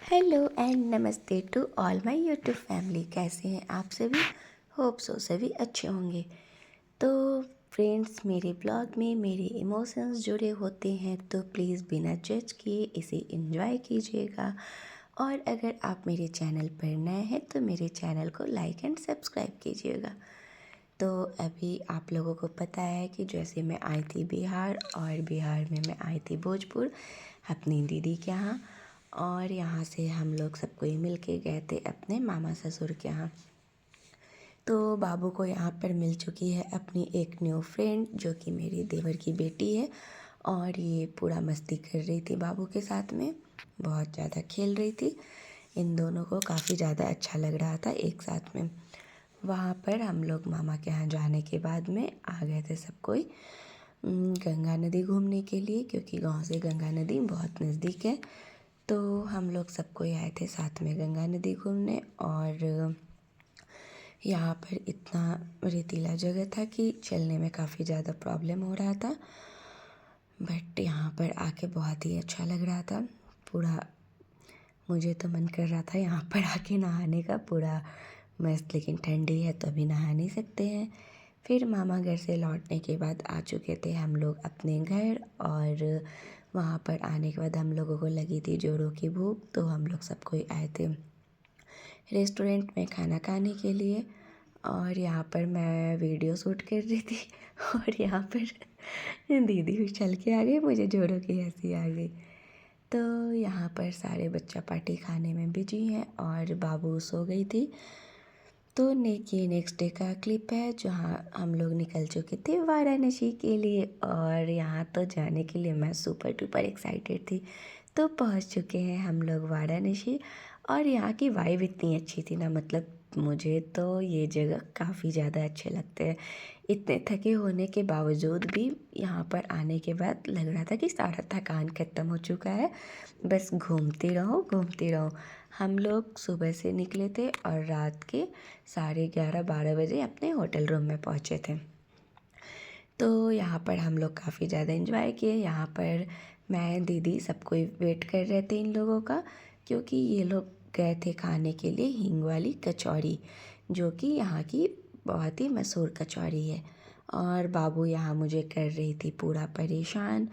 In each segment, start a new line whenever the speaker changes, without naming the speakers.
Hello and नमस्ते to all my YouTube family. कैसे हैं आप सभी? होप सो सभी अच्छे होंगे। तो फ्रेंड्स, मेरे ब्लॉग में मेरे इमोशंस जुड़े होते हैं तो प्लीज़ बिना जज किए इसे एंजॉय कीजिएगा। और अगर आप मेरे चैनल पर नए हैं तो मेरे चैनल को लाइक एंड सब्सक्राइब कीजिएगा। तो अभी आप लोगों को पता है कि जैसे मैं आई थी बिहार, और बिहार में मैं आई थी भोजपुर अपनी दीदी के यहाँ। और यहाँ से हम लोग सब कोई मिल के गए थे अपने मामा ससुर के यहाँ। तो बाबू को यहाँ पर मिल चुकी है अपनी एक न्यू फ्रेंड, जो कि मेरी देवर की बेटी है। और ये पूरा मस्ती कर रही थी बाबू के साथ में, बहुत ज़्यादा खेल रही थी। इन दोनों को काफ़ी ज़्यादा अच्छा लग रहा था एक साथ में। वहाँ पर हम लोग मामा के यहाँ जाने के बाद में आ गए थे सब कोई गंगा नदी घूमने के लिए, क्योंकि गांव से गंगा नदी बहुत नज़दीक है। तो हम लोग सब कोई आए थे साथ में गंगा नदी घूमने। और यहाँ पर इतना रेतीला जगह था कि चलने में काफ़ी ज़्यादा प्रॉब्लम हो रहा था, बट यहाँ पर आके बहुत ही अच्छा लग रहा था। पूरा मुझे तो मन कर रहा था यहाँ पर आके नहाने का, पूरा मस्त। लेकिन ठंडी है तो अभी नहा नहीं सकते हैं। फिर मामा घर से लौटने के बाद आ चुके थे हम लोग अपने घर। और वहाँ पर आने के बाद हम लोगों को लगी थी जोरों की भूख, तो हम लोग सब कोई आए थे रेस्टोरेंट में खाना खाने के लिए। और यहाँ पर मैं वीडियो शूट कर रही थी और यहाँ पर दीदी भी चल के आ गई, मुझे जोरों की हंसी आ गई। तो यहाँ पर सारे बच्चा पार्टी खाने में बिजी हैं और बाबू सो गई थी। तो ये नेक्स्ट डे का क्लिप है, जहाँ हम लोग निकल चुके थे वाराणसी के लिए। और यहाँ तो जाने के लिए मैं सुपर डुपर एक्साइटेड थी। तो पहुँच चुके हैं हम लोग वाराणसी। और यहाँ की वाइब इतनी अच्छी थी ना, मतलब मुझे तो ये जगह काफ़ी ज़्यादा अच्छे लगते हैं। इतने थके होने के बावजूद भी यहाँ पर आने के बाद लग रहा था कि सारा थकान खत्म हो चुका है, बस घूमते रहो घूमते रहो। हम लोग सुबह से निकले थे और रात के 11:30-12 बजे अपने होटल रूम में पहुँचे थे। तो यहाँ पर हम लोग काफ़ी ज़्यादा एंजॉय किए। यहाँ पर मैं दीदी सब कोई वेट कर रहे थे इन लोगों का, क्योंकि ये लोग गए थे खाने के लिए हींग वाली कचौड़ी, जो कि यहाँ की बहुत ही मशहूर कचौड़ी है। और बाबू यहाँ मुझे कर रही थी पूरा परेशान।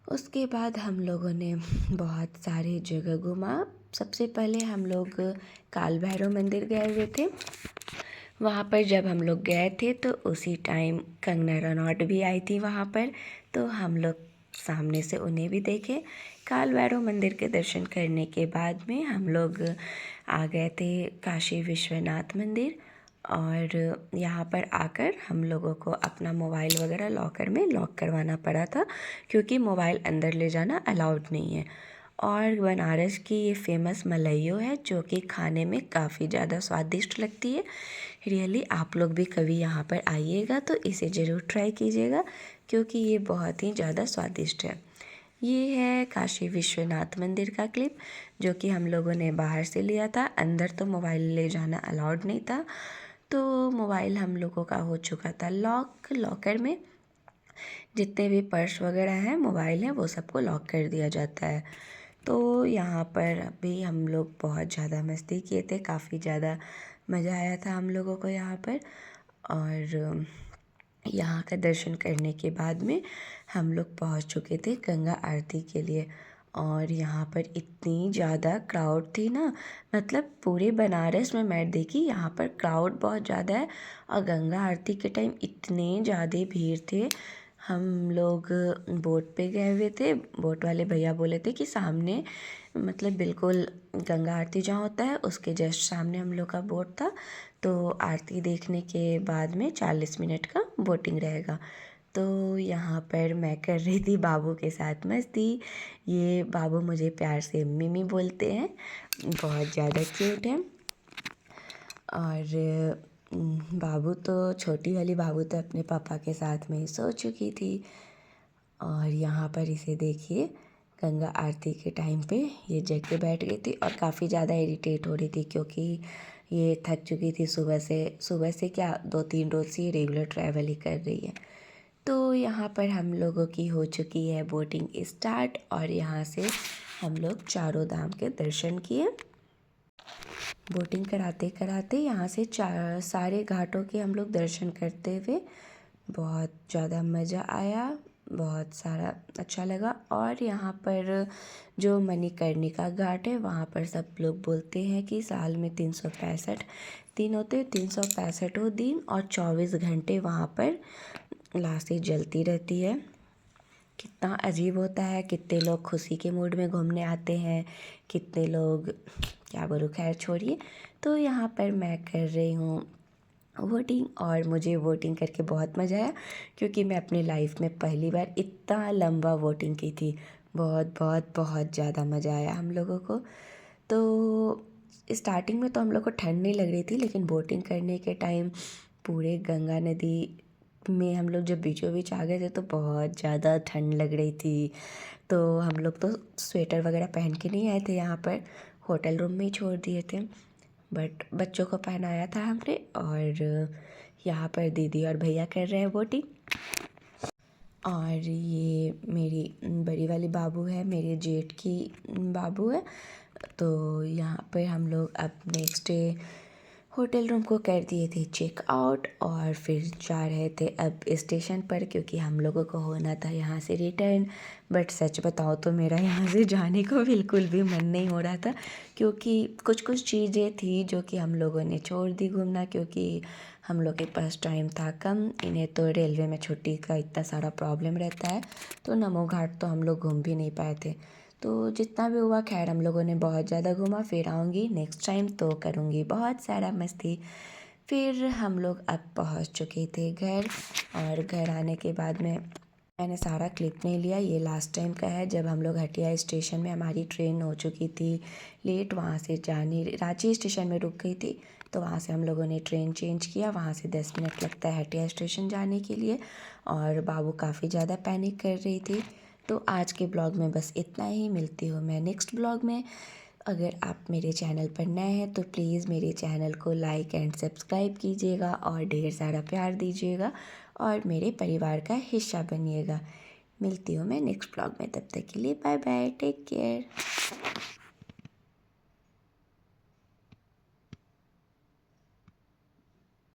उसके बाद हम लोगों ने बहुत सारे जगह घूमा। सबसे पहले हम लोग काल भैरव मंदिर गए हुए थे। वहाँ पर जब हम लोग गए थे तो उसी टाइम कंगना रनौट भी आई थी वहाँ पर, तो हम लोग सामने से उन्हें भी देखे। काल भैरव मंदिर के दर्शन करने के बाद में हम लोग आ गए थे काशी विश्वनाथ मंदिर। और यहाँ पर आकर हम लोगों को अपना मोबाइल वगैरह लॉकर में लॉक करवाना पड़ा था, क्योंकि मोबाइल अंदर ले जाना अलाउड नहीं है। और बनारस की ये फेमस मलाइयो है, जो कि खाने में काफ़ी ज़्यादा स्वादिष्ट लगती है। रियली आप लोग भी कभी यहाँ पर आइएगा तो इसे ज़रूर ट्राई कीजिएगा, क्योंकि ये बहुत ही ज़्यादा स्वादिष्ट है। ये है काशी विश्वनाथ मंदिर का क्लिप, जो कि हम लोगों ने बाहर से लिया था। अंदर तो मोबाइल ले जाना अलाउड नहीं था, तो मोबाइल हम लोगों का हो चुका था लॉकर में। जितने भी पर्स वगैरह हैं, मोबाइल हैं, वो सबको लॉक कर दिया जाता है। तो यहाँ पर अभी हम लोग बहुत ज़्यादा मस्ती किए थे, काफ़ी ज़्यादा मज़ा आया था हम लोगों को यहाँ पर। और यहाँ का दर्शन करने के बाद में हम लोग पहुँच चुके थे गंगा आरती के लिए। और यहाँ पर इतनी ज़्यादा क्राउड थी ना, मतलब पूरे बनारस में मैं देखी यहाँ पर क्राउड बहुत ज़्यादा है। और गंगा आरती के टाइम इतने ज़्यादा भीड़ थे। हम लोग बोट पे गए हुए थे, बोट वाले भैया बोले थे कि सामने, मतलब बिल्कुल गंगा आरती जहाँ होता है उसके जस्ट सामने हम लोग का बोट था। तो आरती देखने के बाद में 40 मिनट का बोटिंग रहेगा। तो यहाँ पर मैं कर रही थी बाबू के साथ मस्ती। ये बाबू मुझे प्यार से मिमी बोलते हैं, बहुत ज़्यादा क्यूट है। और बाबू तो, छोटी वाली बाबू तो अपने पापा के साथ में सो चुकी थी। और यहाँ पर इसे देखिए, गंगा आरती के टाइम पे ये जग के बैठ गई थी और काफ़ी ज़्यादा इरिटेट हो रही थी, क्योंकि ये थक चुकी थी सुबह से क्या 2-3 रोज़ से रेगुलर ट्रैवल ही कर रही है। तो यहाँ पर हम लोगों की हो चुकी है बोटिंग स्टार्ट। और यहाँ से हम लोग चारों धाम के दर्शन किए। बोटिंग कराते कराते यहाँ से सारे घाटों के हम लोग दर्शन करते हुए बहुत ज़्यादा मज़ा आया, बहुत सारा अच्छा लगा। और यहाँ पर जो मणिकर्णिका घाट है वहाँ पर सब लोग बोलते हैं कि साल में 365 दिन होते, 365 दिन और 24 घंटे वहाँ पर लाशें जलती रहती है। कितना अजीब होता है, कितने लोग खुशी के मूड में घूमने आते हैं, कितने लोग क्या बोलूँ, खैर छोड़िए। तो यहाँ पर मैं कर रही हूँ वोटिंग और मुझे वोटिंग करके बहुत मज़ा आया क्योंकि मैं अपनी लाइफ में पहली बार इतना लंबा वोटिंग की थी। बहुत बहुत बहुत ज़्यादा मज़ा आया हम लोगों को। तो स्टार्टिंग में तो हम लोग को ठंड नहीं लग रही थी, लेकिन बोटिंग करने के टाइम पूरे गंगा नदी में हम लोग जब बीचों बीच आ गए थे तो बहुत ज़्यादा ठंड लग रही थी। तो हम लोग तो स्वेटर वगैरह पहन के नहीं आए थे, यहाँ पर होटल रूम में ही छोड़ दिए थे, बट बच्चों को पहनाया था हमने। और यहाँ पर दीदी और भैया कर रहे हैं बोटिंग। और ये मेरी बड़ी वाली बाबू है, मेरे जेठ की बाबू है। तो यहाँ पर हम लोग अब नेक्स्ट डे होटल रूम को कर दिए थे चेकआउट और फिर जा रहे थे अब स्टेशन पर, क्योंकि हम लोगों को होना था यहाँ से रिटर्न। बट सच बताओ तो मेरा यहाँ से जाने को बिल्कुल भी मन नहीं हो रहा था, क्योंकि कुछ कुछ चीज़ें थी जो कि हम लोगों ने छोड़ दी घूमना, क्योंकि हम लोग के पास टाइम था कम। इन्हें तो रेलवे में छुट्टी का इतना सारा प्रॉब्लम रहता है, तो नमो घाट तो हम लोग घूम भी नहीं पाए थे। तो जितना भी हुआ खैर हम लोगों ने बहुत ज़्यादा घूमा। फिर आऊँगी नेक्स्ट टाइम तो करूँगी बहुत सारा मस्ती। फिर हम लोग अब पहुँच चुके थे घर, और घर आने के बाद में मैंने सारा क्लिप नहीं लिया, ये लास्ट टाइम का है जब हम लोग हटिया स्टेशन में, हमारी ट्रेन हो चुकी थी लेट, वहाँ से जाने रांची स्टेशन में रुक गई थी। तो वहाँ से हम लोगों ने ट्रेन चेंज किया, वहाँ से 10 मिनट लगता है हटिया स्टेशन जाने के लिए। और बाबू काफ़ी ज़्यादा पैनिक कर रही थी। तो आज के ब्लॉग में बस इतना ही, मिलती हूँ मैं नेक्स्ट ब्लॉग में। अगर आप मेरे चैनल पर नए हैं तो प्लीज़ मेरे चैनल को लाइक एंड सब्सक्राइब कीजिएगा और ढेर सारा प्यार दीजिएगा और मेरे परिवार का हिस्सा बनिएगा। मिलती हूँ मैं नेक्स्ट ब्लॉग में, तब तक के लिए बाय बाय, टेक केयर।